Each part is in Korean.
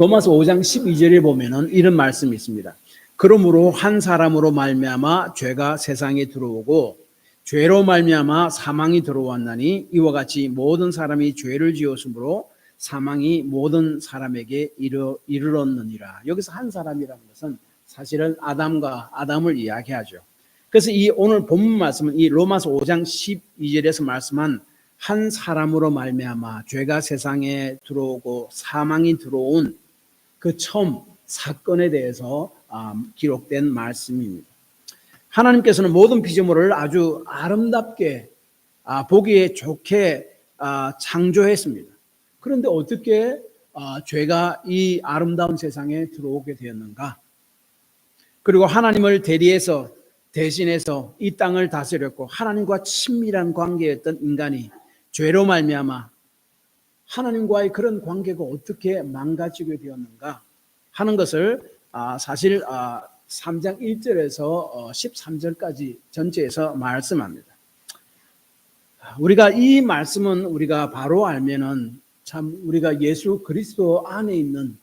로마서 5장 12절에 보면은 이런 말씀이 있습니다. 그러므로 한 사람으로 말미암아 죄가 세상에 들어오고 죄로 말미암아 사망이 들어왔나니 이와 같이 모든 사람이 죄를 지었으므로 사망이 모든 사람에게 이르렀느니라. 여기서 한 사람이라는 것은 사실은 아담을 이야기하죠. 그래서 이 오늘 본문 말씀은 이 로마서 5장 12절에서 말씀한 한 사람으로 말미암아 죄가 세상에 들어오고 사망이 들어온 그 처음 사건에 대해서 기록된 말씀입니다. 하나님께서는 모든 피조물을 아주 아름답게 보기에 좋게 창조했습니다. 그런데 어떻게 죄가 이 아름다운 세상에 들어오게 되었는가? 그리고 하나님을 대신해서 이 땅을 다스렸고 하나님과 친밀한 관계였던 인간이 죄로 말미암아 하나님과의 그런 관계가 어떻게 망가지게 되었는가 하는 것을 사실 3장 1절에서 13절까지 전체에서 말씀합니다. 우리가 이 말씀은 우리가 바로 알면은 참 우리가 예수 그리스도 안에 있는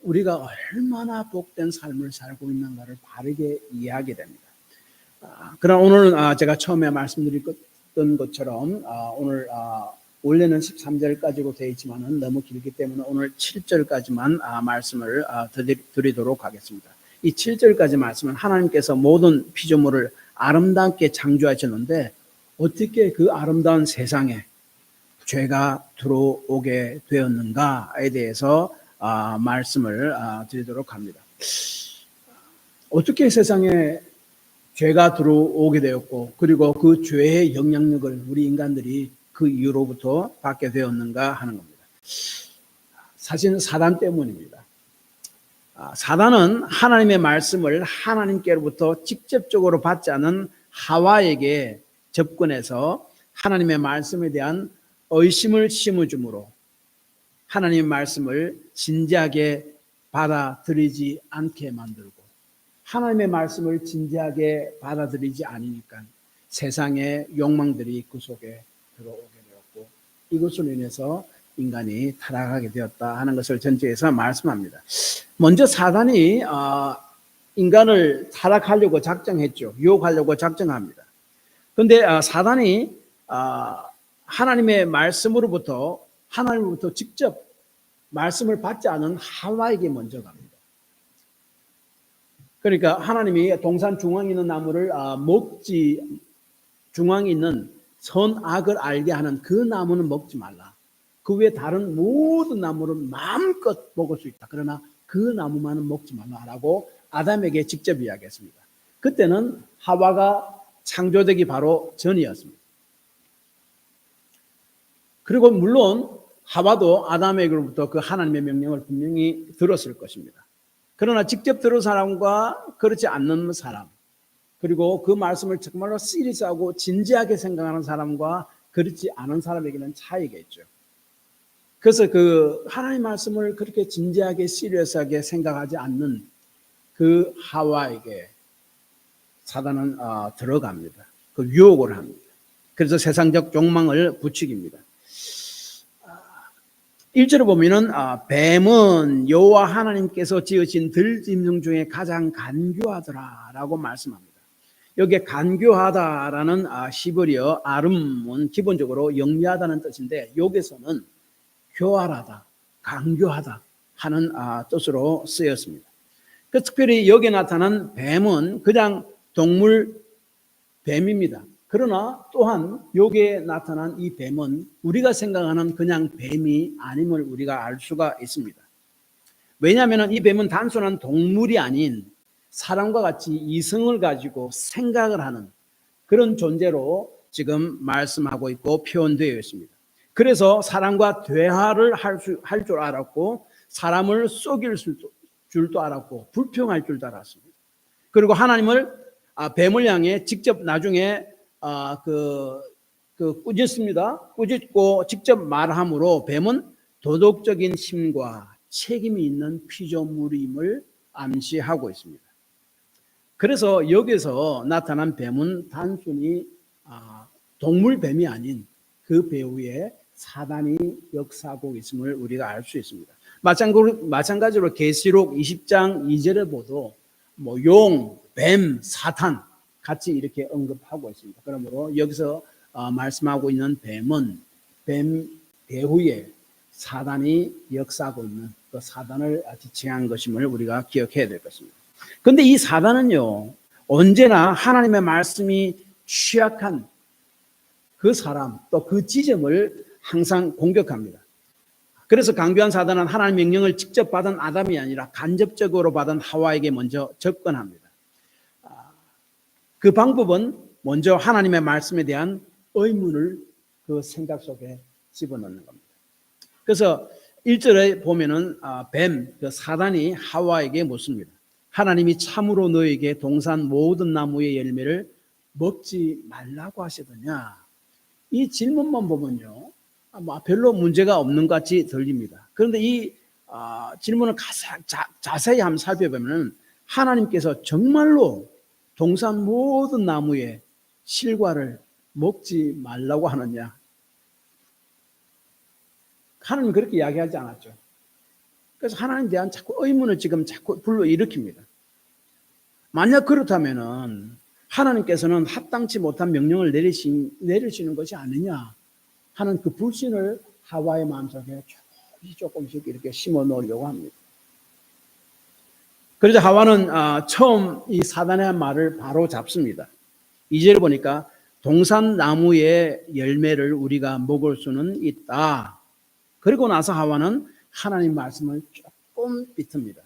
우리가 얼마나 복된 삶을 살고 있는가를 바르게 이해하게 됩니다. 그러나 오늘은 제가 처음에 말씀드렸던 것처럼 오늘 원래는 13절까지로 되어 있지만 너무 길기 때문에 오늘 7절까지만 말씀을 드리도록 하겠습니다. 이 7절까지 말씀은 하나님께서 모든 피조물을 아름답게 창조하셨는데 어떻게 그 아름다운 세상에 죄가 들어오게 되었는가에 대해서 말씀을 드리도록 합니다. 어떻게 세상에 죄가 들어오게 되었고 그리고 그 죄의 영향력을 우리 인간들이 그 이후로부터 받게 되었는가 하는 겁니다. 사실은 사단 때문입니다. 사단은 하나님의 말씀을 하나님께로부터 직접적으로 받지 않은 하와에게 접근해서 하나님의 말씀에 대한 의심을 심어주므로 하나님의 말씀을 진지하게 받아들이지 않게 만들고 하나님의 말씀을 진지하게 받아들이지 않으니까 세상의 욕망들이 그 속에 들어오게 되었고 이것으로 인해서 인간이 타락하게 되었다 하는 것을 전체에서 말씀합니다. 먼저 사단이 인간을 타락하려고 작정했죠. 유혹하려고 작정합니다. 그런데 사단이 하나님의 말씀으로부터 직접 말씀을 받지 않은 하와에게 먼저 갑니다. 그러니까 하나님이 동산 중앙에 있는 나무를 중앙에 있는 선악을 알게 하는 그 나무는 먹지 말라. 그 외에 다른 모든 나무는 마음껏 먹을 수 있다. 그러나 그 나무만은 먹지 말라라고 아담에게 직접 이야기했습니다. 그때는 하와가 창조되기 바로 전이었습니다. 그리고 물론 하와도 아담에게로부터 그 하나님의 명령을 분명히 들었을 것입니다. 그러나 직접 들은 사람과 그렇지 않는 사람, 그리고 그 말씀을 정말로 시리스하고 진지하게 생각하는 사람과 그렇지 않은 사람에게는 차이가 있죠. 그래서 그 하나님의 말씀을 그렇게 진지하게 시리스하게 생각하지 않는 그 하와에게 사단은 들어갑니다. 그 유혹을 합니다. 그래서 세상적 욕망을 부추깁니다. 1절에 보면은 뱀은 여호와 하나님께서 지으신 들짐승 중에 가장 간교하더라라고 말씀합니다. 여기에 간교하다라는 히브리어 아름은 기본적으로 영리하다는 뜻인데 여기서는 교활하다, 간교하다 하는 뜻으로 쓰였습니다. 그 특별히 여기에 나타난 뱀은 그냥 동물 뱀입니다. 그러나 또한 여기에 나타난 이 뱀은 우리가 생각하는 그냥 뱀이 아님을 우리가 알 수가 있습니다. 왜냐하면 이 뱀은 단순한 동물이 아닌 사람과 같이 이성을 가지고 생각을 하는 그런 존재로 지금 말씀하고 있고 표현되어 있습니다. 그래서 사람과 대화를 할 줄 알았고 사람을 속일 줄도 알았고 불평할 줄도 알았습니다. 그리고 하나님을 뱀을 향해 직접 나중에 꾸짖습니다. 꾸짖고 직접 말함으로 뱀은 도덕적인 힘과 책임이 있는 피조물임을 암시하고 있습니다. 그래서 여기서 나타난 뱀은 단순히 동물 뱀이 아닌 그 배후에 사단이 역사하고 있음을 우리가 알 수 있습니다. 마찬가지로 계시록 20장 2절에 보도 뭐 용, 뱀, 사탄 같이 이렇게 언급하고 있습니다. 그러므로 여기서 말씀하고 있는 뱀은 뱀 배후에 사단이 역사하고 있는 그 사단을 지칭한 것임을 우리가 기억해야 될 것입니다. 그런데 이 사단은요, 언제나 하나님의 말씀이 취약한 그 사람 또 그 지점을 항상 공격합니다. 그래서 강교한 사단은 하나님의 명령을 직접 받은 아담이 아니라 간접적으로 받은 하와에게 먼저 접근합니다. 그 방법은 먼저 하나님의 말씀에 대한 의문을 그 생각 속에 집어넣는 겁니다. 그래서 1절에 보면은 뱀, 그 사단이 하와에게 묻습니다. 하나님이 참으로 너에게 동산 모든 나무의 열매를 먹지 말라고 하시더냐? 이 질문만 보면요, 별로 문제가 없는 것 같이 들립니다. 그런데 이 질문을 가장 자세히 한번 살펴보면 하나님께서 정말로 동산 모든 나무의 실과를 먹지 말라고 하느냐? 하나님 그렇게 이야기하지 않았죠. 그래서 하나님에 대한 자꾸 의문을 지금 자꾸 불러일으킵니다. 만약 그렇다면은 하나님께서는 합당치 못한 명령을 내리시는 것이 아니냐 하는 그 불신을 하와의 마음속에 조금씩 이렇게 심어 놓으려고 합니다. 그래서 하와는 처음 이 사단의 말을 바로 잡습니다. 2절을 보니까 동산 나무의 열매를 우리가 먹을 수는 있다. 그리고 나서 하와는 하나님 말씀을 조금 비틉니다.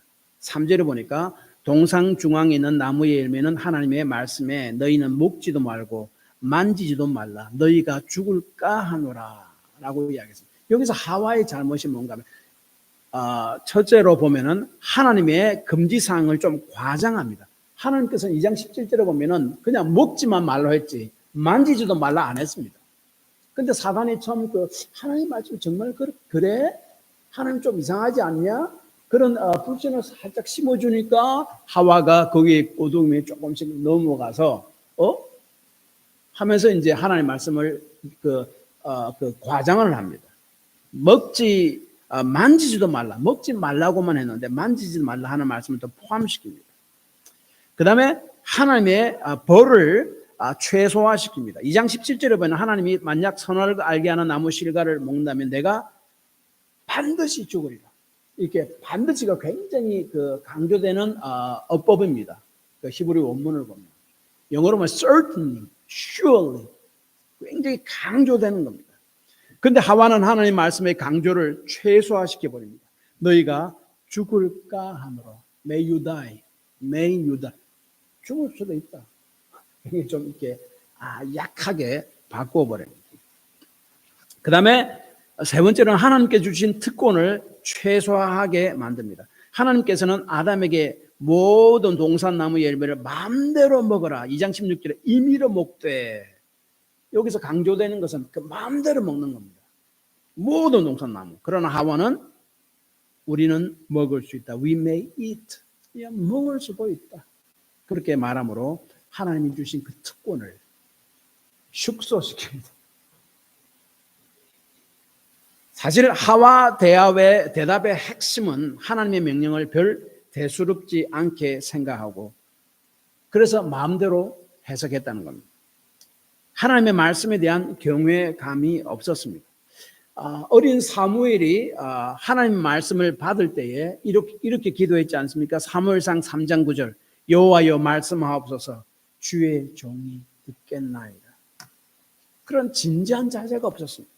3절에 보니까 동상 중앙에 있는 나무의 열매는 하나님의 말씀에 너희는 먹지도 말고 만지지도 말라 너희가 죽을까 하노라 라고 이야기했습니다. 여기서 하와의 잘못이 뭔가 하면 첫째로 보면은 하나님의 금지사항을 좀 과장합니다. 하나님께서는 2장 17절에 보면은 그냥 먹지만 말라 했지 만지지도 말라 안 했습니다. 근데 사단이 처음 하나님 말씀 정말 그래? 하나님 좀 이상하지 않냐? 그런 불신을 살짝 심어주니까 하와가 거기 꼬둥이에 조금씩 넘어가서 하면서 이제 하나님 말씀을 과장을 합니다. 만지지도 말라. 먹지 말라고만 했는데 만지지 말라 하는 말씀을 또 포함시킵니다. 그 다음에 하나님의 벌을 최소화시킵니다. 2장 17절에 보면 하나님이 만약 선악을 알게 하는 나무 실과를 먹는다면 내가 반드시 죽으리라. 이렇게 반드시가 굉장히 강조되는 어법입니다. 히브리 원문을 보면 영어로 보면 certainly, surely 굉장히 강조되는 겁니다. 그런데 하와는 하나님 말씀의 강조를 최소화시켜 버립니다. 너희가 죽을까 하므로 may you die, may you die. 죽을 수도 있다. 좀 이렇게 약하게 바꿔버립니다. 그 다음에 세 번째로는 하나님께 주신 특권을 최소화하게 만듭니다. 하나님께서는 아담에게 모든 동산나무 열매를 마음대로 먹어라. 2장 16절에 임의로 먹되 여기서 강조되는 것은 그 마음대로 먹는 겁니다. 모든 동산나무. 그러나 하와는 우리는 먹을 수 있다. We may eat. 먹을 수도 있다. 그렇게 말함으로 하나님이 주신 그 특권을 축소시킵니다. 사실 하와 대답의 핵심은 하나님의 명령을 별 대수롭지 않게 생각하고 그래서 마음대로 해석했다는 겁니다. 하나님의 말씀에 대한 경외감이 없었습니다. 어린 사무엘이 하나님의 말씀을 받을 때에 이렇게 기도했지 않습니까? 사무엘상 3장 9절 여호와여 말씀하옵소서 주의 종이 듣겠나이다. 그런 진지한 자세가 없었습니다.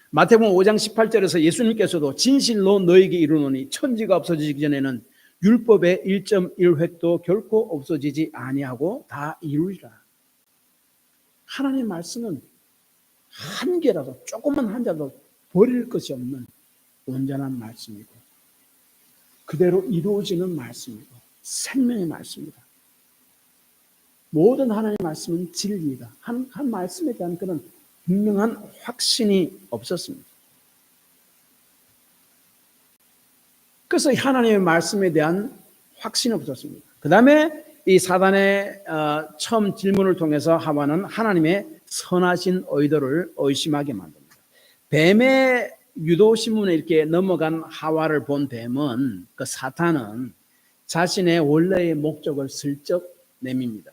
마태복음 5장 18절에서 예수님께서도 진실로 너에게 이르노니 천지가 없어지기 전에는 율법의 1.1획도 결코 없어지지 아니하고 다 이루리라. 하나님의 말씀은 한 개라도 조금만 한 자도 버릴 것이 없는 온전한 말씀이고 그대로 이루어지는 말씀이고 생명의 말씀이다. 모든 하나님의 말씀은 진리이다. 한 말씀에 대한 그런 분명한 확신이 없었습니다. 그래서 하나님의 말씀에 대한 확신이 없었습니다. 그 다음에 이 사단의 처음 질문을 통해서 하와는 하나님의 선하신 의도를 의심하게 만듭니다. 뱀의 유도 신문에 이렇게 넘어간 하와를 본 뱀은, 그 사탄은 자신의 원래의 목적을 슬쩍 내밉니다.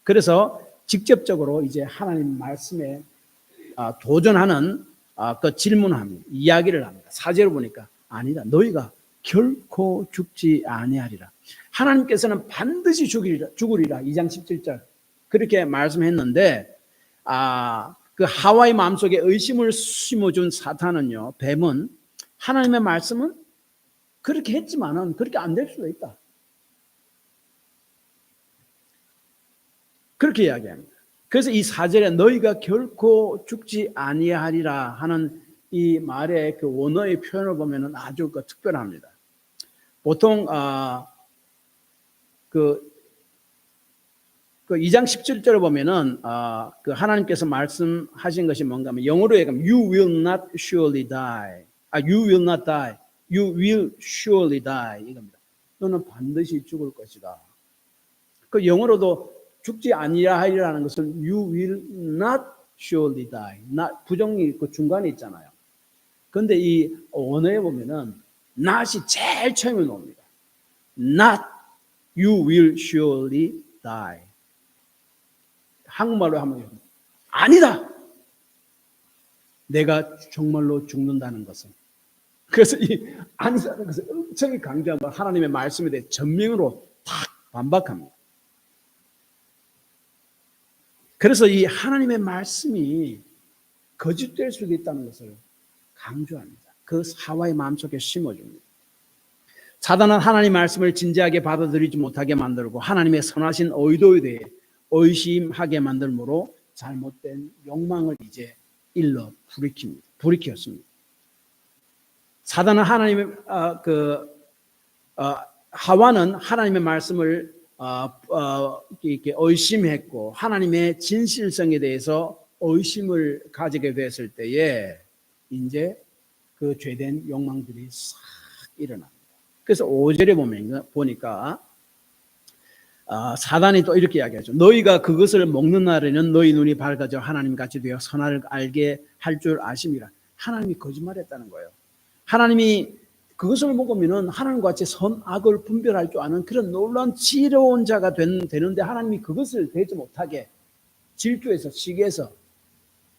그래서 직접적으로 이제 하나님 말씀에 도전하는 그 질문합니다. 이야기를 합니다. 4절을 보니까 아니다. 너희가 결코 죽지 아니하리라. 하나님께서는 반드시 죽으리라. 2장 17절 그렇게 말씀했는데 그 하와의 마음속에 의심을 심어준 사탄은요, 뱀은 하나님의 말씀은 그렇게 했지만은 그렇게 안 될 수도 있다. 그렇게 이야기합니다. 그래서 이 4절에 너희가 결코 죽지 아니하리라 하는 이 말의 그 원어의 표현을 보면은 아주 특별합니다. 보통 그 2장 17절을 보면은 그 하나님께서 말씀하신 것이 뭔가 하면 영어로 얘기하면 You will not surely die. You will not die. You will surely die. 이겁니다. 너는 반드시 죽을 것이다. 그 영어로도 죽지 아니하리라는 것을 You will not surely die. 부정이 그 중간에 있잖아요. 그런데 이 원어에 보면은 not이 제일 처음에 나옵니다. Not you will surely die. 한국말로 하면 아니다. 내가 정말로 죽는다는 것은. 그래서 이 아니다는 것을 엄청 강조하면 하나님의 말씀에 대해 전명으로 탁 반박합니다. 그래서 이 하나님의 말씀이 거짓될 수도 있다는 것을 강조합니다. 그 하와의 마음속에 심어줍니다. 사단은 하나님의 말씀을 진지하게 받아들이지 못하게 만들고 하나님의 선하신 의도에 대해 의심하게 만들므로 잘못된 욕망을 이제 일러 불이켰습니다. 사단은 하와는 하나님의 말씀을 이렇게 의심했고 하나님의 진실성에 대해서 의심을 가지게 됐을 때에 이제 그 죄된 욕망들이 싹 일어납니다. 그래서 5절에 보니까 사단이 또 이렇게 이야기하죠. 너희가 그것을 먹는 날에는 너희 눈이 밝아져 하나님같이 되어 선악을 알게 할 줄 아심이라. 하나님이 거짓말했다는 거예요. 하나님이 그것을 먹으면 하나님과 같이 선악을 분별할 줄 아는 그런 놀라운 지혜로운 자가 되는데 하나님이 그것을 되지 못하게 질투해서 시기해서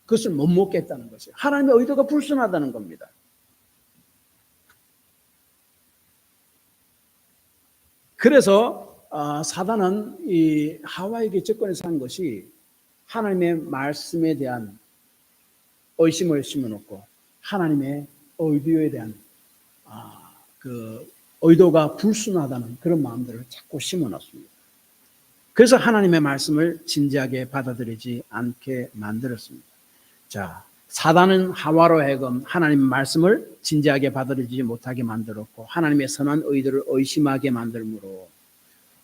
그것을 못 먹겠다는 것이에요. 하나님의 의도가 불순하다는 겁니다. 그래서 사단은 이 하와에게 접근해서 한 것이 하나님의 말씀에 대한 의심을 심어놓고 하나님의 의도에 대한 그 의도가 불순하다는 그런 마음들을 자꾸 심어놨습니다. 그래서 하나님의 말씀을 진지하게 받아들이지 않게 만들었습니다. 자, 사단은 하와로 하여금 하나님의 말씀을 진지하게 받아들이지 못하게 만들었고 하나님의 선한 의도를 의심하게 만들므로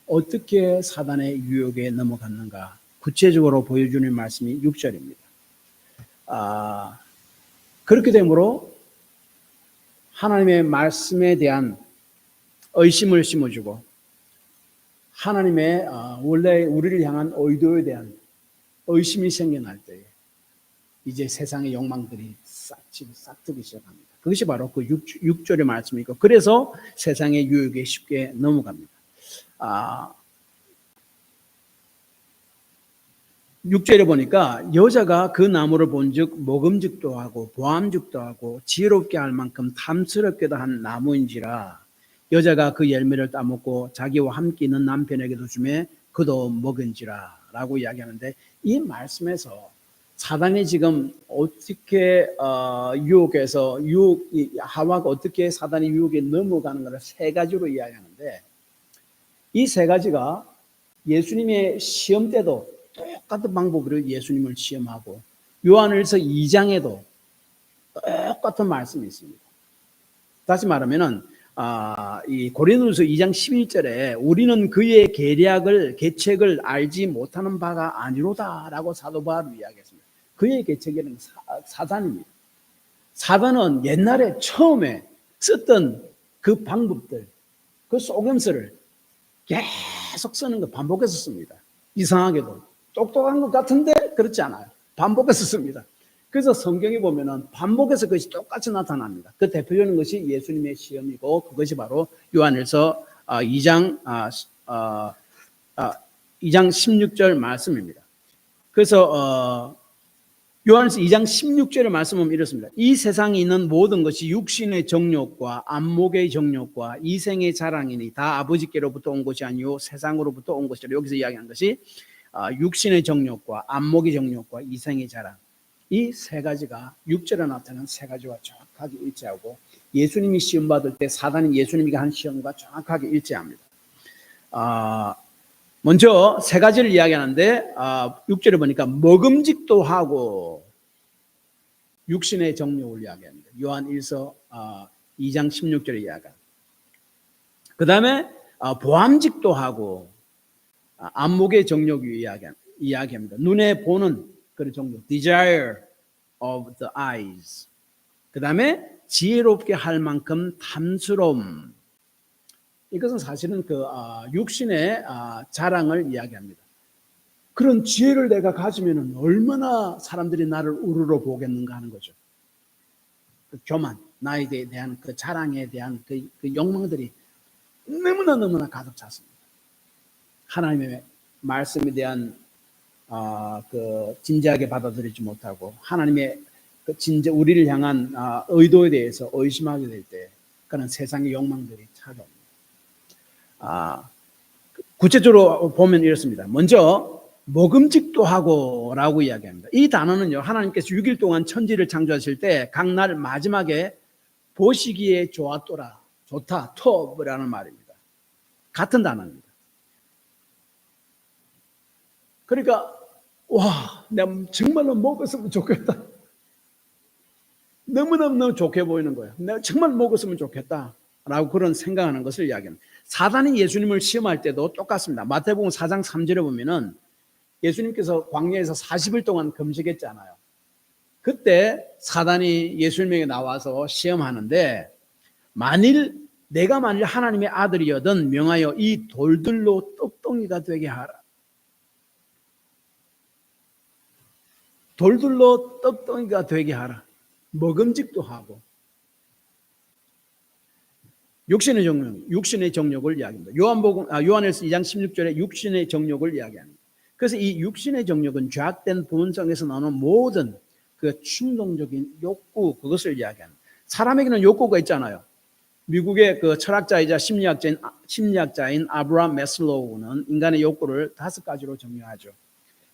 어떻게 사단의 유혹에 넘어갔는가 구체적으로 보여주는 말씀이 6절입니다. 그렇게 되므로 하나님의 말씀에 대한 의심을 심어주고 하나님의 원래 우리를 향한 의도에 대한 의심이 생겨날 때에 이제 세상의 욕망들이 싹트기 시작합니다. 그것이 바로 그 6절의 말씀이고 그래서 세상의 유혹에 쉽게 넘어갑니다. 6절에 보니까 여자가 그 나무를 본즉 먹음직도 하고 보암직도 하고 지혜롭게 할 만큼 탐스럽게도 한 나무인지라 여자가 그 열매를 따먹고 자기와 함께 있는 남편에게도 주매 그도 먹은지라 라고 이야기하는데 이 말씀에서 사단이 지금 어떻게 유혹해서 하와가 어떻게 사단의 유혹에 넘어가는 것을 세 가지로 이야기하는데 이 세 가지가 예수님의 시험 때도 똑같은 방법으로 예수님을 시험하고 요한일서 2장에도 똑같은 말씀이 있습니다. 다시 말하면은 이 고린도후서 2장 11절에 우리는 그의 계책을 알지 못하는 바가 아니로다라고 사도 바울이 이야기했습니다. 그의 계책에는 사단입니다. 사단은 옛날에 처음에 썼던 그 방법들, 그 속임수를 계속 쓰는 거 반복해서 씁니다. 이상하게도 똑똑한 것 같은데 그렇지 않아요. 반복해서 씁니다. 그래서 성경에 보면은 반복해서 그것이 똑같이 나타납니다. 그 대표적인 것이 예수님의 시험이고 그것이 바로 요한일서 2장 16절 말씀입니다. 그래서 요한일서 2장 16절의 말씀은 이렇습니다. 이 세상에 있는 모든 것이 육신의 정욕과 안목의 정욕과 이생의 자랑이니 다 아버지께로부터 온 것이 아니요 세상으로부터 온 것이라. 여기서 이야기한 것이 육신의 정욕과 안목의 정욕과 이생의 자랑, 이 세 가지가 6절에 나타나는 세 가지와 정확하게 일치하고 예수님이 시험 받을 때 사단이 예수님이 한 시험과 정확하게 일치합니다. 먼저 세 가지를 이야기하는데 6절에 보니까 먹음직도 하고 육신의 정욕을 이야기합니다. 요한 1서 2장 16절에 이야기합니다. 그 다음에 보암직도 하고 안목의 정욕을 이야기합니다. 눈에 보는 그런 정욕, desire of the eyes. 그 다음에 지혜롭게 할 만큼 탐스러움. 이것은 사실은 그 육신의 자랑을 이야기합니다. 그런 지혜를 내가 가지면 얼마나 사람들이 나를 우러러 보겠는가 하는 거죠. 그 교만, 나에 대한 그 자랑에 대한 그 욕망들이 너무나 가득 찼습니다. 하나님의 말씀에 대한 그 진지하게 받아들이지 못하고 하나님의 그 우리를 향한 의도에 대해서 의심하게 될 때 그런 세상의 욕망들이 찾아옵니다. 구체적으로 보면 이렇습니다. 먼저 먹음직도 하고 라고 이야기합니다. 이 단어는요, 하나님께서 6일 동안 천지를 창조하실 때 각 날 마지막에 보시기에 좋았더라, 좋다, 톱이라는 말입니다. 같은 단어입니다. 그러니까 와, 내가 정말로 먹었으면 좋겠다. 너무너무 좋게 보이는 거예요. 내가 정말 먹었으면 좋겠다 라고 그런 생각하는 것을 이야기합니다. 사단이 예수님을 시험할 때도 똑같습니다. 마태복음 4장 3절에 보면은 예수님께서 광야에서 40일 동안 금식했잖아요. 그때 사단이 예수님에게 나와서 시험하는데 내가 만일 하나님의 아들이여든 명하여 이 돌들로 떡덩이가 되게 하라. 돌들로 떡덩이가 되게 하라. 먹음직도 하고 육신의 정욕을 이야기합니다. 요한일서 2장 16절에 육신의 정욕을 이야기합니다. 그래서 이 육신의 정욕은 죄악된 본성에서 나오는 모든 그 충동적인 욕구, 그것을 이야기합니다. 사람에게는 욕구가 있잖아요. 미국의 그 철학자이자 심리학자인 아브라함 매슬로우는 인간의 욕구를 5가지로 정의하죠.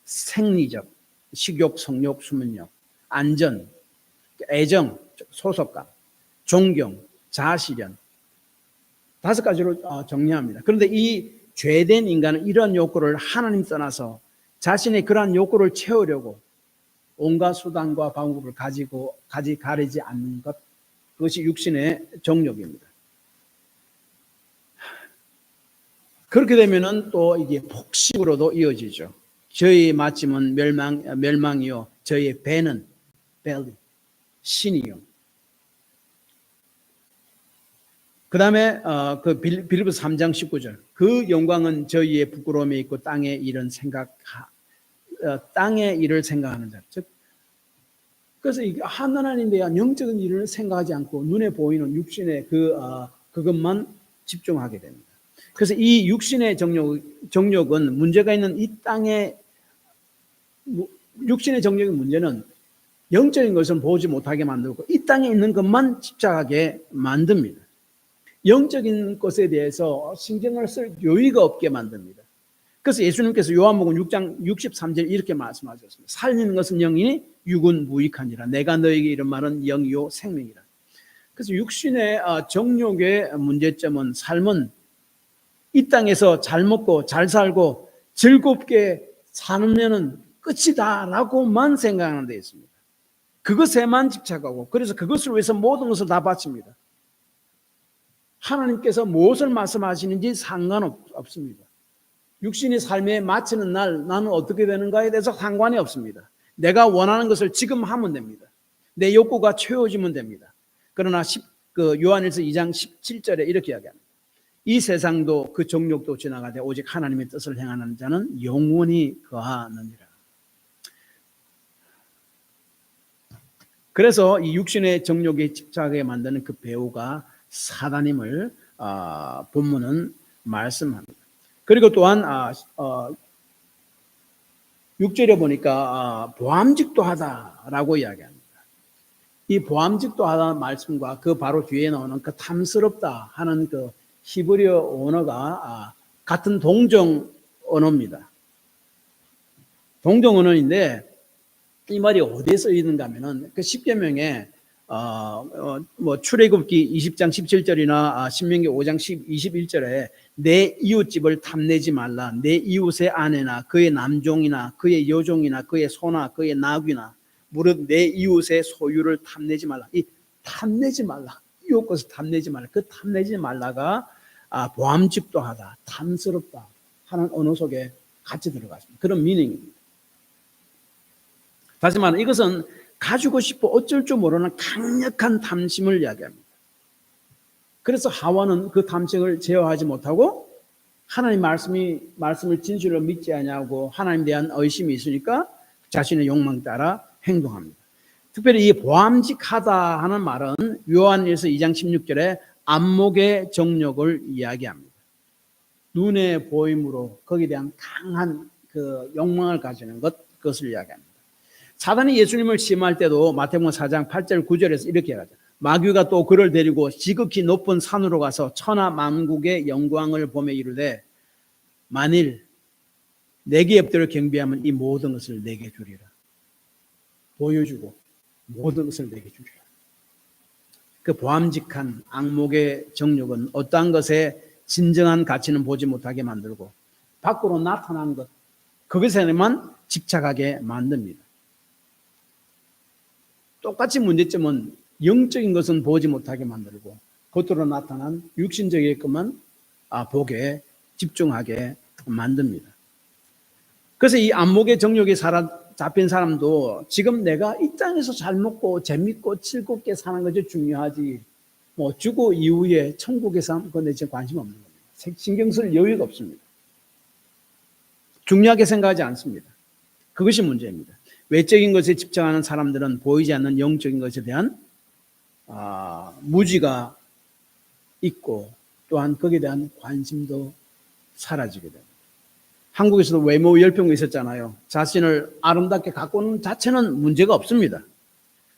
생리적, 식욕, 성욕, 수면욕, 안전, 애정, 소속감, 존경, 자아실현, 5가지로 정리합니다. 그런데 이 죄된 인간은 이러한 욕구를 하나님 떠나서 자신의 그러한 욕구를 채우려고 온갖 수단과 방법을 가리지 않는 것, 그것이 육신의 정욕입니다. 그렇게 되면은 또 이게 폭식으로도 이어지죠. 저희 마침은 멸망이요, 저희의 배는 belly, 신이요. 그 다음에 그 빌립보서 3장 19절, 그 영광은 저희의 부끄러움에 있고 땅의 일을 생각하는 자. 즉, 그래서 하나님에 대한 영적인 일을 생각하지 않고 눈에 보이는 육신의 그것만 집중하게 됩니다. 그래서 이 육신의 정욕은 문제가 있는 이 땅의 육신의 정욕의 문제는 영적인 것을 보지 못하게 만들고 이 땅에 있는 것만 집착하게 만듭니다. 영적인 것에 대해서 신경을 쓸 여유가 없게 만듭니다. 그래서 예수님께서 요한복음 6장 63절 이렇게 말씀하셨습니다. 살리는 것은 영이니 육은 무익하니라. 내가 너에게 이런 말은 영이요 생명이라. 그래서 육신의 정욕의 문제점은 삶은 이 땅에서 잘 먹고 잘 살고 즐겁게 사는 끝이다라고만 생각하는 데 있습니다. 그것에만 집착하고 그래서 그것을 위해서 모든 것을 다 바칩니다. 하나님께서 무엇을 말씀하시는지 상관없습니다. 육신의 삶에 마치는 날 나는 어떻게 되는가에 대해서 상관이 없습니다. 내가 원하는 것을 지금 하면 됩니다. 내 욕구가 채워지면 됩니다. 그러나 요한일서 2장 17절에 이렇게 이야기합니다. 이 세상도 그 정욕도 지나가되 오직 하나님의 뜻을 행하는 자는 영원히 거하느니라. 그래서 이 육신의 정욕에 집착하게 만드는 그 배우가 사단임을 본문은 말씀합니다. 그리고 또한 6절에 보니까 보암직도 하다라고 이야기합니다. 이 보암직도 하다는 말씀과 그 바로 뒤에 나오는 그 탐스럽다 하는 그 히브리어 언어가 같은 동정 언어입니다. 동정 언어인데 이 말이 어디에 써 있는가 하면은 그 십계명에 출애굽기 20장 17절이나 신명기 5장 21절에 내 이웃집을 탐내지 말라. 내 이웃의 아내나 그의 남종이나 그의 여종이나 그의 소나 그의 나귀나 무릇 내 이웃의 소유를 탐내지 말라. 이 탐내지 말라. 이웃 것을 탐내지 말라. 그 탐내지 말라가 보암직도 하다, 탐스럽다 하는 언어 속에 같이 들어갔습니다. 그런 미닝입니다. 다시 말하면 이것은 가지고 싶어 어쩔 줄 모르는 강력한 탐심을 이야기합니다. 그래서 하와는 그 탐심을 제어하지 못하고 하나님 말씀을 진실로 믿지 않냐고 하나님에 대한 의심이 있으니까 자신의 욕망 따라 행동합니다. 특별히 이 보암직하다 하는 말은 요한일서 2장 16절에 안목의 정욕을 이야기합니다. 눈에 보임으로 거기에 대한 강한 그 욕망을 가지는 그것을 이야기합니다. 사단이 예수님을 시험할 때도 마태복음 4장 8절 9절에서 이렇게 하죠. 마귀가 또 그를 데리고 지극히 높은 산으로 가서 천하 만국의 영광을 보며 이르되 만일 내게 엎드려 경배하면 이 모든 것을 내게 주리라. 보여주고 모든 것을 내게 주리라. 그 보암직한 악목의 정욕은 어떠한 것에 진정한 가치는 보지 못하게 만들고 밖으로 나타난 것 그것에만 집착하게 만듭니다. 똑같이 문제점은 영적인 것은 보지 못하게 만들고 겉으로 나타난 육신적인 것만 보게 집중하게 만듭니다. 그래서 이 안목의 정욕에 잡힌 사람도 지금 내가 이 땅에서 잘 먹고 재밌고 즐겁게 사는 것이 중요하지 죽고 이후에 천국에 사는 건데 지금 관심 없는 겁니다. 신경 쓸 여유가 없습니다. 중요하게 생각하지 않습니다. 그것이 문제입니다. 외적인 것에 집착하는 사람들은 보이지 않는 영적인 것에 대한 무지가 있고 또한 거기에 대한 관심도 사라지게 됩니다. 한국에서도 외모 열병이 있었잖아요. 자신을 아름답게 가꾸는 자체는 문제가 없습니다.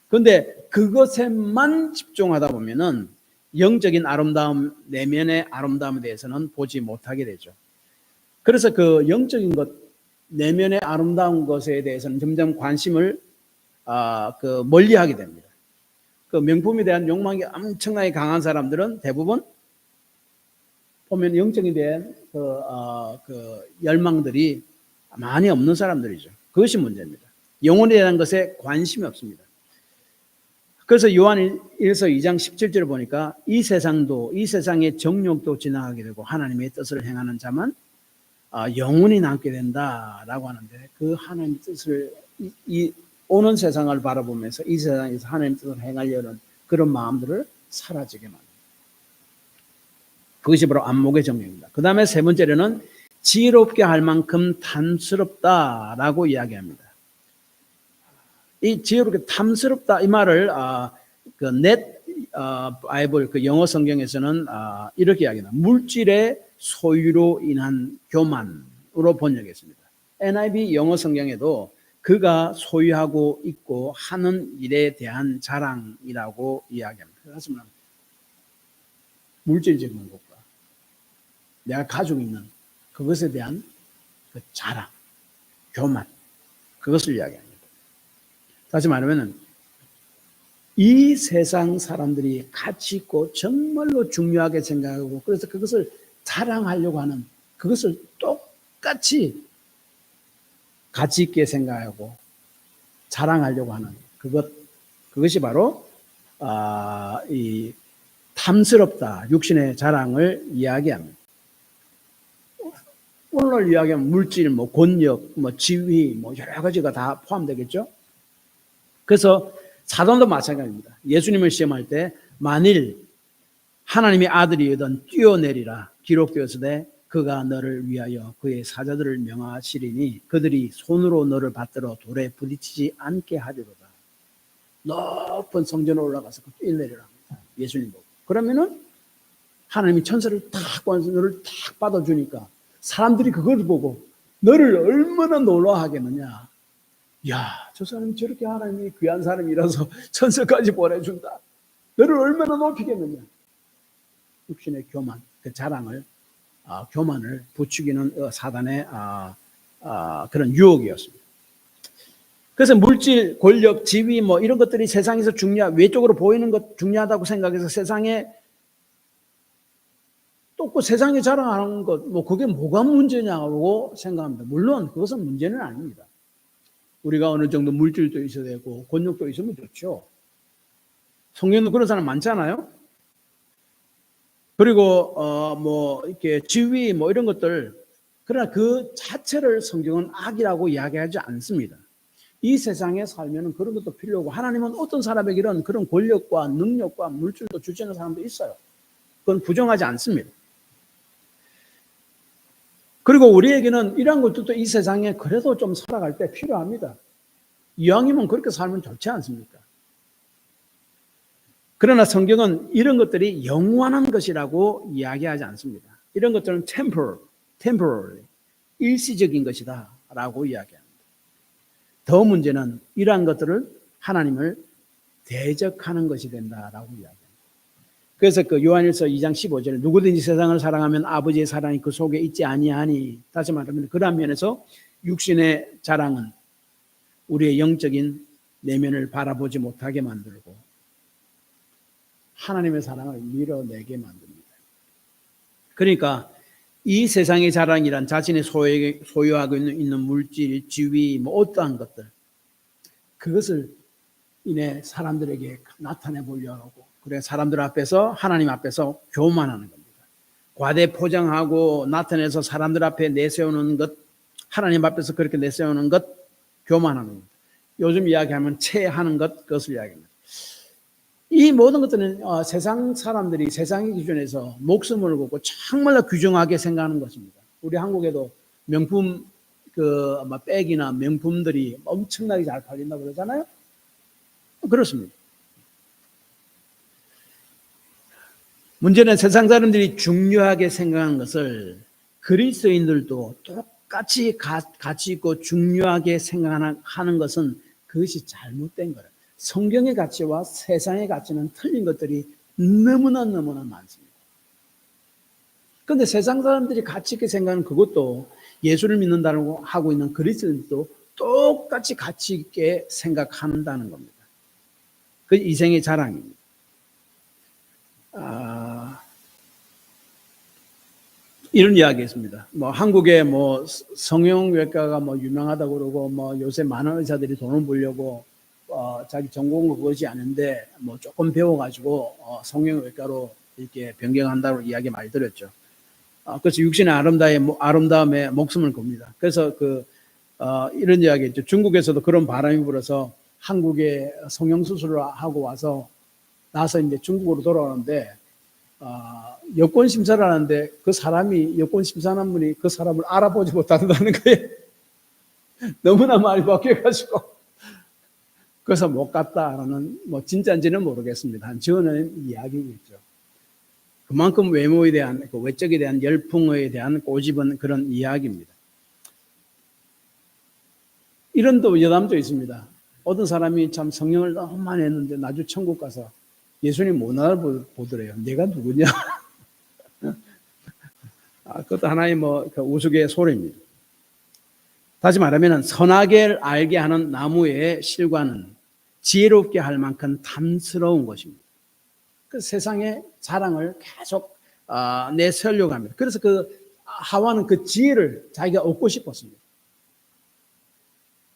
그런데 그것에만 집중하다 보면은 영적인 아름다움, 내면의 아름다움에 대해서는 보지 못하게 되죠. 그래서 그 영적인 것, 내면의 아름다운 것에 대해서는 점점 관심을 멀리하게 됩니다. 그 명품에 대한 욕망이 엄청나게 강한 사람들은 대부분 보면 영적인 대한 그 열망들이 많이 없는 사람들이죠. 그것이 문제입니다. 영혼에 대한 것에 관심이 없습니다. 그래서 요한 1서 2장 17절을 보니까 이 세상의 정욕도 지나가게 되고 하나님의 뜻을 행하는 자만 영원히 남게 된다라고 하는데 그 하나님의 뜻을 이 오는 세상을 바라보면서 이 세상에서 하나님의 뜻을 행하려는 그런 마음들을 사라지게 만듭니다. 그것이 바로 안목의 정욕입니다. 그 다음에 세 번째로는 지혜롭게 할 만큼 탐스럽다라고 이야기합니다. 이 지혜롭게 탐스럽다 이 말을 바이블 그 영어 성경에서는 이렇게 이야기합니다. 물질의 소유로 인한 교만으로 번역했습니다. NIV 영어 성경에도 그가 소유하고 있고 하는 일에 대한 자랑이라고 이야기합니다. 그렇지만 물질적인 것과 내가 가지고 있는 그것에 대한 그 자랑, 교만, 그것을 이야기합니다. 다시 말하면 이 세상 사람들이 가치 있고 정말로 중요하게 생각하고 그래서 그것을 자랑하려고 하는 그것을 똑같이 가치 있게 생각하고 자랑하려고 하는 그것이 바로 이 탐스럽다 육신의 자랑을 이야기합니다. 오늘날 이야기하면 물질, 권력, 지위, 여러 가지가 다 포함되겠죠. 그래서 사단도 마찬가지입니다. 예수님을 시험할 때 만일 하나님의 아들이거든 뛰어내리라 기록되었으되 그가 너를 위하여 그의 사자들을 명하시리니 그들이 손으로 너를 받들어 돌에 부딪히지 않게 하리로다. 높은 성전에 올라가서 일내리라 합니다. 예수님 보고. 그러면은 하나님이 천사를 딱 보내서 너를 딱 받아주니까 사람들이 그걸 보고 너를 얼마나 놀라하겠느냐. 야, 저 사람이 저렇게 하나님이 귀한 사람이라서 천사까지 보내준다. 너를 얼마나 높이겠느냐. 육신의 교만, 그 자랑을, 교만을 부추기는 사단의 그런 유혹이었습니다. 그래서 물질, 권력, 지위 뭐 이런 것들이 세상에서 외적으로 보이는 것 중요하다고 생각해서 세상에 또 그 세상에 자랑하는 것, 뭐 그게 뭐가 문제냐고 생각합니다. 물론 그것은 문제는 아닙니다. 우리가 어느 정도 물질도 있어야 되고 권력도 있으면 좋죠. 성경도 그런 사람 많잖아요. 그리고 뭐 이렇게 지위 뭐 이런 것들, 그러나 그 자체를 성경은 악이라고 이야기하지 않습니다. 이 세상에 살면은 그런 것도 필요하고, 하나님은 어떤 사람에게는 그런 권력과 능력과 물질도 주시는 사람도 있어요. 그건 부정하지 않습니다. 그리고 우리에게는 이런 것들도 이 세상에 그래도 좀 살아갈 때 필요합니다. 이왕이면 그렇게 살면 좋지 않습니까? 그러나 성경은 이런 것들이 영원한 것이라고 이야기하지 않습니다. 이런 것들은 temporary, 일시적인 것이다 라고 이야기합니다. 더 문제는 이러한 것들을 하나님을 대적하는 것이 된다라고 이야기합니다. 그래서 그 요한일서 2장 15절에 누구든지 세상을 사랑하면 아버지의 사랑이 그 속에 있지 아니하니, 다시 말하면 그러한 면에서 육신의 자랑은 우리의 영적인 내면을 바라보지 못하게 만들고 하나님의 사랑을 밀어내게 만듭니다. 그러니까 이 세상의 자랑이란 자신이 소유하고 있는 물질, 지위, 뭐 어떠한 것들, 그것을 인해 사람들에게 나타내 보려고, 그래 사람들 앞에서, 하나님 앞에서 교만하는 겁니다. 과대 포장하고 나타내서 사람들 앞에 내세우는 것, 하나님 앞에서 그렇게 내세우는 것, 교만하는 겁니다. 요즘 이야기하면 체하는 것, 그것을 이야기합니다. 이 모든 것들은 세상 사람들이 세상의 기준에서 목숨을 걸고 정말로 귀중하게 생각하는 것입니다. 우리 한국에도 명품 백이나 명품들이 엄청나게 잘 팔린다고 그러잖아요. 그렇습니다. 문제는 세상 사람들이 중요하게 생각하는 것을 그리스도인들도 똑같이 가치 있고 중요하게 생각하는 것은 그것이 잘못된 거예요. 성경의 가치와 세상의 가치는 틀린 것들이 너무나 많습니다. 그런데 세상 사람들이 가치 있게 생각하는 그것도 예수를 믿는다고 하고 있는 그리스도인들도 똑같이 가치 있게 생각한다는 겁니다. 그 이생의 자랑입니다. 이런 이야기 있습니다. 뭐 한국에 뭐 성형외과가 뭐 유명하다고 그러고, 뭐 요새 많은 의사들이 돈을 벌려고 자기 전공은 그것이 아닌데 뭐 조금 배워가지고 성형외과로 이렇게 변경한다고 이야기 많이 들었죠. 그래서 육신의 아름다움에 목숨을 겁니다. 그래서 이런 이야기했죠. 중국에서도 그런 바람이 불어서 한국에 성형수술을 하고 나서 이제 중국으로 돌아오는데 여권 심사를 하는데 그 사람이, 여권 심사하는 분이 그 사람을 알아보지 못한다는 거예요. 너무나 많이 바뀌어가지고. 그래서 못 갔다라는, 뭐 진짜인지는 모르겠습니다. 한 지어낸 이야기겠죠. 그만큼 외모에 대한, 그 외적에 대한 열풍에 대한 꼬집은 그런 이야기입니다. 이런 또 여담도 있습니다. 어떤 사람이 참 성령을 너무 많이 했는데 나중에 천국 가서 예수님 못 알아보더래요. 내가 누구냐? 그것도 하나의 그 우스갯소리입니다. 다시 말하면 선악을 알게 하는 나무의 실과는 지혜롭게 할 만큼 탐스러운 것입니다. 그 세상의 자랑을 계속 내세우려고 합니다. 그래서 하와는 그 지혜를 자기가 얻고 싶었습니다.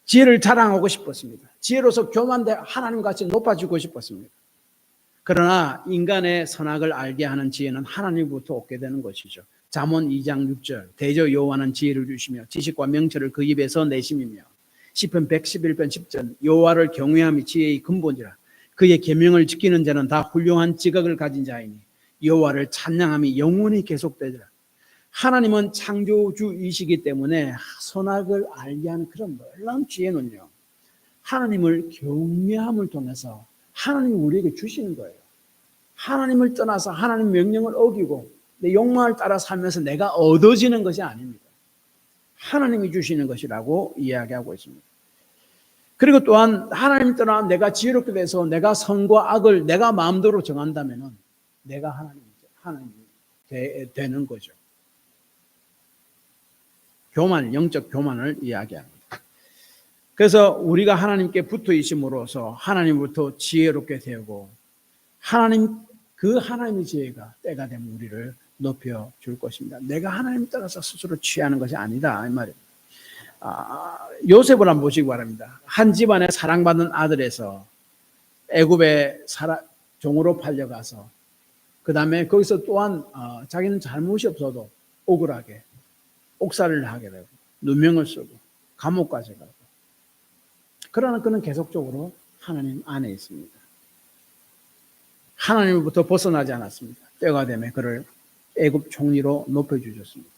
지혜를 자랑하고 싶었습니다. 지혜로서 교만돼 하나님같이 높아지고 싶었습니다. 그러나 인간의 선악을 알게 하는 지혜는 하나님부터 얻게 되는 것이죠. 잠언 2장 6절 대저 여호와는 지혜를 주시며 지식과 명철을 그 입에서 내심이며, 시편 111편 10절 여호와를 경외함이 지혜의 근본이라 그의 계명을 지키는 자는 다 훌륭한 지각을 가진 자이니 여호와를 찬양함이 영원히 계속되리라. 하나님은 창조주이시기 때문에 선악을 알게 하는 그런 놀라운 지혜는요, 하나님을 경외함을 통해서 하나님이 우리에게 주시는 거예요. 하나님을 떠나서 하나님 명령을 어기고 내 욕망을 따라 살면서 내가 얻어지는 것이 아닙니다. 하나님이 주시는 것이라고 이야기하고 있습니다. 그리고 또한 하나님 떠나 내가 지혜롭게 돼서 내가 선과 악을 내가 마음대로 정한다면 내가 하나님이 되는 거죠. 교만, 영적 교만을 이야기합니다. 그래서 우리가 하나님께 붙어 있음으로써 하나님부터 지혜롭게 되고 그 하나님의 지혜가 때가 되면 우리를 높여 줄 것입니다. 내가 하나님 따라서 스스로 취하는 것이 아니다 이 말입니다. 요셉을 한번 보시기 바랍니다. 한 집안에 사랑받는 아들에서 애굽에 종으로 팔려가서 그 다음에 거기서 또한 자기는 잘못이 없어도 억울하게 옥살이를 하게 되고 누명을 쓰고 감옥까지 가고, 그러나 그는 계속적으로 하나님 안에 있습니다. 하나님으로부터 벗어나지 않았습니다. 때가 되면 그를 애굽 총리로 높여주셨습니다.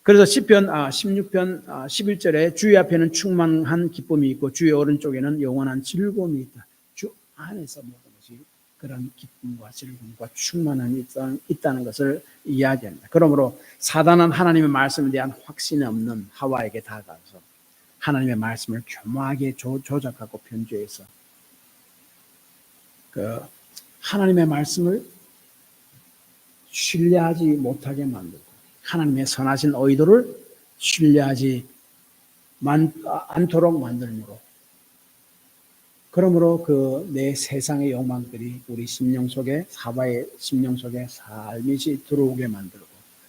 그래서 시편 16편 11절에 주의 앞에는 충만한 기쁨이 있고 주의 오른쪽에는 영원한 즐거움이 있다. 주 안에서 모든 것이 그런 기쁨과 즐거움과 충만함이 있다는 것을 이야기합니다. 그러므로 사단은 하나님의 말씀에 대한 확신이 없는 하와에게 다가가서 하나님의 말씀을 교묘하게 조작하고 변조해서 하나님의 말씀을 신뢰하지 못하게 만들고 하나님의 선하신 의도를 신뢰하지 않도록 만들므로, 그러므로 내 세상의 욕망들이 우리 심령 속에, 사바의 심령 속에 살며시 들어오게 만들고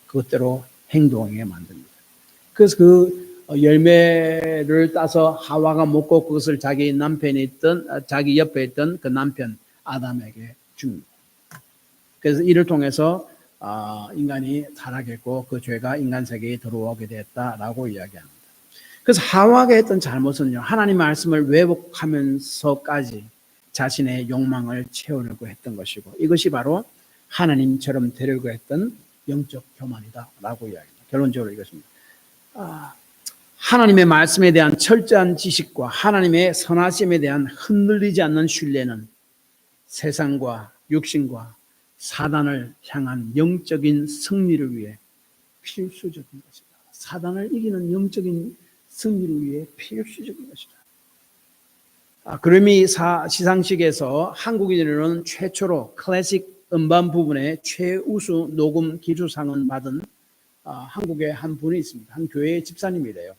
그것대로 행동하게 만듭니다. 그래서 그 열매를 따서 하와가 먹고 그것을 자기 옆에 있던 그 남편 아담에게 줍니다. 그래서 이를 통해서 인간이 타락했고 그 죄가 인간 세계에 들어오게 됐다라고 이야기합니다. 그래서 하와가 했던 잘못은요, 하나님 말씀을 왜곡하면서까지 자신의 욕망을 채우려고 했던 것이고, 이것이 바로 하나님처럼 되려고 했던 영적 교만이다라고 이야기합니다. 결론적으로 이것입니다. 하나님의 말씀에 대한 철저한 지식과 하나님의 선하심에 대한 흔들리지 않는 신뢰는 세상과 육신과 사단을 향한 영적인 승리를 위해 필수적인 것이다. 사단을 이기는 영적인 승리를 위해 필수적인 것이다. 그래미 시상식에서 한국인으로는 최초로 클래식 음반 부분에 최우수 녹음 기술상을 받은 한국의 한 분이 있습니다. 한 교회의 집사님이래요.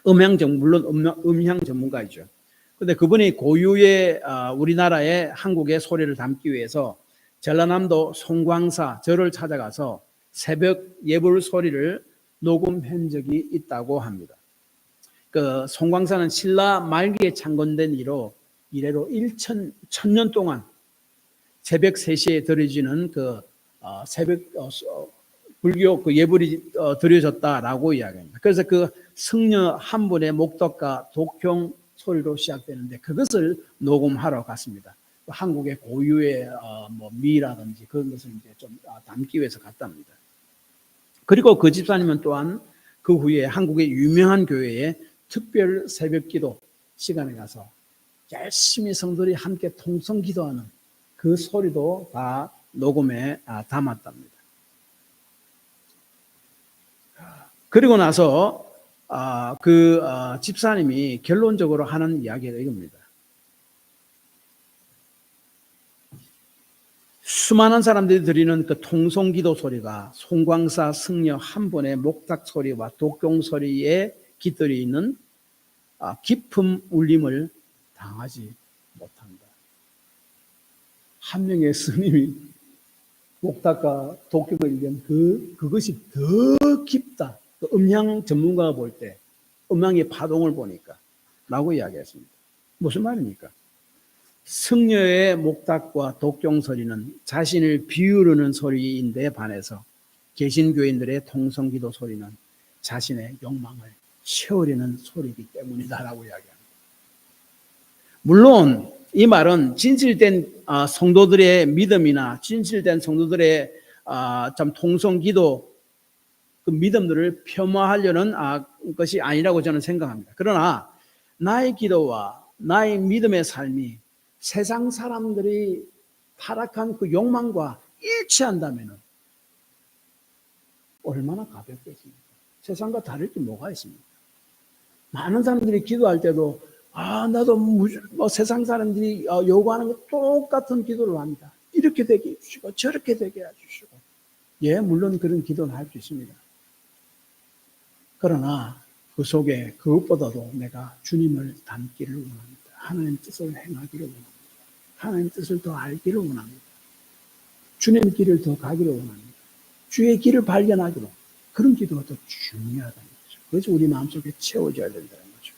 물론 음향 전문가이죠. 그런데 그분이 고유의 우리나라의 한국의 소리를 담기 위해서 전라남도 송광사 절을 찾아가서 새벽 예불 소리를 녹음한 적이 있다고 합니다. 그 송광사는 신라 말기에 창건된 이래로 1000년 동안 새벽 3시에 드려지는 새벽 불교 예불이 드려졌다라고 이야기합니다. 그래서 그 승려 한 분의 목덕과 독경 소리로 시작되는데 그것을 녹음하러 갔습니다. 한국의 고유의 미라든지 그런 것을 이제 좀 담기 위해서 갔답니다. 그리고 그 집사님은 또한 그 후에 한국의 유명한 교회에 특별 새벽기도 시간에 가서 열심히 성도들이 함께 통성 기도하는 그 소리도 다 녹음에 담았답니다. 그리고 나서 집사님이 결론적으로 하는 이야기가 이겁니다. 수많은 사람들이 드리는 그 통성기도 소리가 송광사 승려 한 분의 목탁 소리와 독경 소리에 깃들이 있는 깊은 울림을 당하지 못한다. 한 명의 스님이 목탁과 독경을 얘기한 그것이 더 깊다. 그 음향 전문가가 볼 때 음향의 파동을 보니까 라고 이야기했습니다. 무슨 말입니까? 승려의 목탁과 독경 소리는 자신을 비우르는 소리인데 반해서 개신교인들의 통성기도 소리는 자신의 욕망을 채우려는 소리이기 때문이다라고 이야기합니다. 물론 이 말은 진실된 성도들의 믿음이나 진실된 성도들의 참 통성기도 그 믿음들을 폄하하려는 것이 아니라고 저는 생각합니다. 그러나 나의 기도와 나의 믿음의 삶이 세상 사람들이 타락한 그 욕망과 일치한다면 얼마나 가볍겠습니까? 세상과 다를 게 뭐가 있습니까? 많은 사람들이 기도할 때도 나도 세상 사람들이 요구하는 것 똑같은 기도를 합니다. 이렇게 되게 해주시고 저렇게 되게 해주시고. 예, 물론 그런 기도는 할 수 있습니다. 그러나 그 속에 그것보다도 내가 주님을 닮기를 원합니다. 하나님 뜻을 행하기를 원합니다. 하나님 뜻을 더 알기를 원합니다. 주님의 길을 더 가기를 원합니다. 주의 길을 발견하기로. 그런 기도가 더 중요하다는 거죠. 그래서 우리 마음속에 채워져야 된다는 거죠.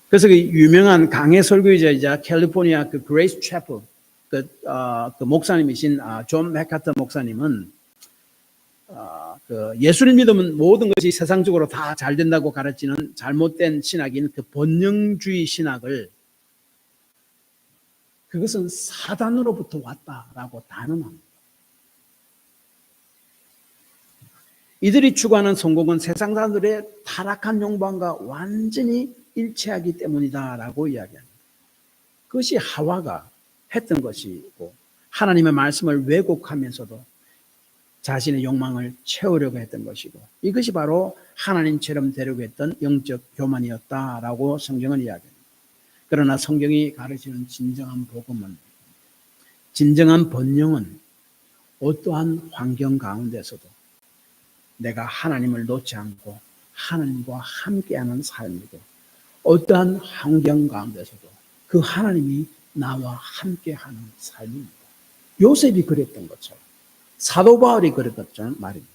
그래서 그 유명한 강해 설교이자 캘리포니아 그 그레이스 채플 그 목사님이신 존 맥카터 목사님은 그 예수를 믿으면 모든 것이 세상적으로 다 잘 된다고 가르치는 잘못된 신학인 그 번영주의 신학을 그것은 사단으로부터 왔다라고 단언합니다. 이들이 추구하는 성공은 세상 사람들의 타락한 욕망과 완전히 일치하기 때문이다라고 이야기합니다. 그것이 하와가 했던 것이고 하나님의 말씀을 왜곡하면서도 자신의 욕망을 채우려고 했던 것이고 이것이 바로 하나님처럼 되려고 했던 영적 교만이었다라고 성경은 이야기합니다. 그러나 성경이 가르치는 진정한 복음은 진정한 번영은 어떠한 환경 가운데서도 내가 하나님을 놓지 않고 하나님과 함께하는 삶이고 어떠한 환경 가운데서도 그 하나님이 나와 함께하는 삶입니다. 요셉이 그랬던 것처럼 사도 바울이 그랬던 말입니다.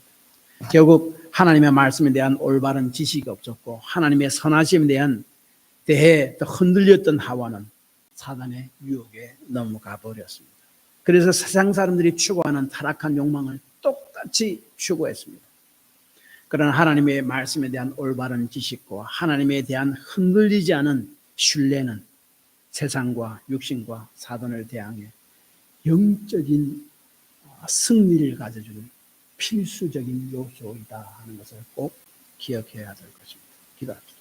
결국 하나님의 말씀에 대한 올바른 지식이 없었고 하나님의 선하심에 대한 대해 흔들렸던 하와는 사단의 유혹에 넘어가 버렸습니다. 그래서 세상 사람들이 추구하는 타락한 욕망을 똑같이 추구했습니다. 그러나 하나님의 말씀에 대한 올바른 지식과 하나님에 대한 흔들리지 않은 신뢰는 세상과 육신과 사단을 대항해 영적인 승리를 가져주는 필수적인 요소이다 하는 것을 꼭 기억해야 될 것입니다. 기도합시다.